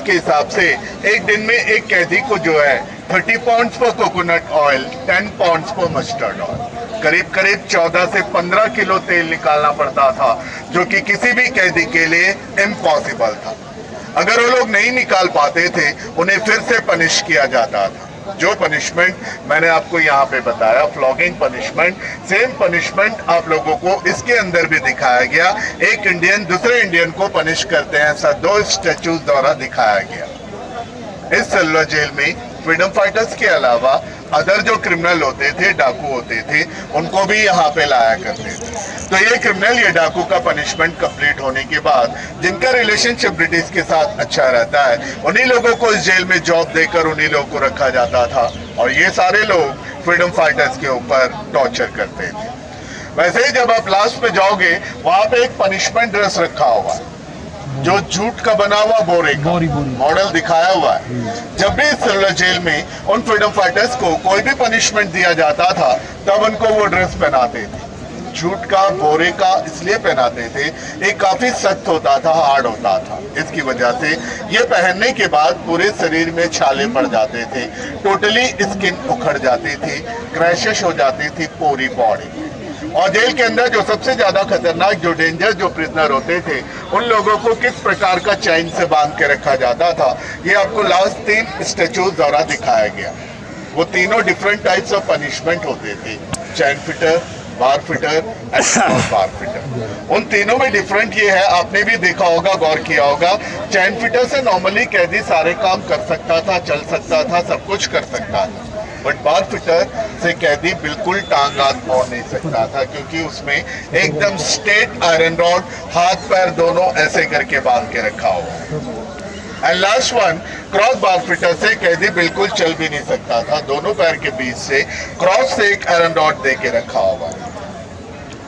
British के हिसाब से एक दिन में एक कैदी को जो है 30 पाउंड्स पर कोकोनट ऑयल, 10 पाउंड्स पर मस्टर्ड ऑयल, करीब करीब 14 से 15 किलो तेल निकालना पड़ता था, जो कि किसी भी कैदी के लिए इम्पॉसिबल था। अगर वो लोग नहीं निकाल पाते थे, उन्हें फिर से पनिश किया जाता था। जो पनिशमेंट मैंने आपको यहाँ पे बताया, फ्लॉगिंग पनिशमेंट, सेम पनिशमेंट आप लोगों को इसके अंदर भी दिखाया गया। एक इंडियन दूसरे इंडियन को पनिश करते हैं, ऐसा 2 स्टैचूज द्वारा दिखाया गया। इस सेलुलर जेल में फ्रीडम फाइटर्स के अलावा अदर जो क्रिमिनल होते थे, डाकू होते थे, उनको भी यहाँ पे लाया करते थे। तो ये क्रिमिनल, ये डाकू का पनिशमेंट कंप्लीट होने के बाद जिनका रिलेशनशिप ब्रिटिश के साथ अच्छा रहता है, उन्हीं लोगों को इस जेल में जॉब देकर उन्हीं लोगों को रखा जाता था, और ये सारे लोग फ्रीडम फाइटर्स के ऊपर टॉर्चर करते थे। वैसे ही जब आप लास्ट में जाओगे, वहां पे एक पनिशमेंट ड्रेस रखा हुआ है, जो जूट का बना हुआ बोरे का मॉडल दिखाया हुआ है। जब भी इस सेलुलर जेल में उन फ्रीडम फाइटर्स को कोई भी पनिशमेंट दिया जाता था, तब उनको वो ड्रेस पहनाते थे। जूट का, बोरे का इसलिए पहनाते थे, ये काफी सख्त होता था, हार्ड होता था। इसकी वजह से ये पहनने के बाद पूरे शरीर में छाले पड़ जाते थे, टोटली स्किन उखड़ जाती थी, क्रैशेस हो जाती थी पूरी बॉडी। और जेल के अंदर जो सबसे ज्यादा खतरनाक, जो डेंजर जो प्रिजनर होते थे, उन लोगों को किस प्रकार का चैन से बांध के रखा जाता था, ये आपको लास्ट 3 स्टैचूज द्वारा दिखाया गया। वो तीनों डिफरेंट टाइप्स ऑफ पनिशमेंट होते थे, chain fitter, bar fitter and bar fitter. उन तीनों में डिफरेंट ये है, आपने भी देखा होगा, गौर किया होगा, चैन फिटर से नॉर्मली कैदी सारे काम कर सकता था, चल सकता था, सब कुछ कर सकता था। बट बार फिटर से कैदी बिल्कुल टांग हाथ मोड़ नहीं सकता था, क्योंकि उसमें एकदम स्ट्रेट आयरन रॉड, हाथ पैर दोनों ऐसे करके बांध के रखा हुआ। And last one, cross bar fitter से कैदी बिल्कुल चल भी नहीं सकता था, दोनों पैर के बीच से क्रॉस से एक आयरन रॉड दे के रखा हुआ।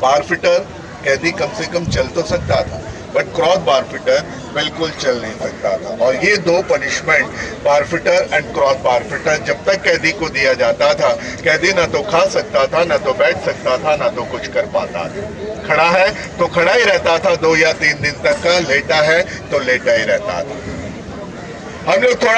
बार फिटर कैदी कम से कम चल तो सकता था, बट क्रॉस बार फिटर बिल्कुल चल नहीं सकता था। और ये 2 punishment, bar fitter and cross bar fitter, जब तक कैदी को दिया जाता था, कैदी ना तो खा सकता था, ना तो बैठ सकता था, ना तो कुछ कर पाता था। खड़ा है तो खड़ा ही रहता था 2 या 3 दिन तक का, लेटा है तो लेटा ही रहता था। हम लोग थोड़ा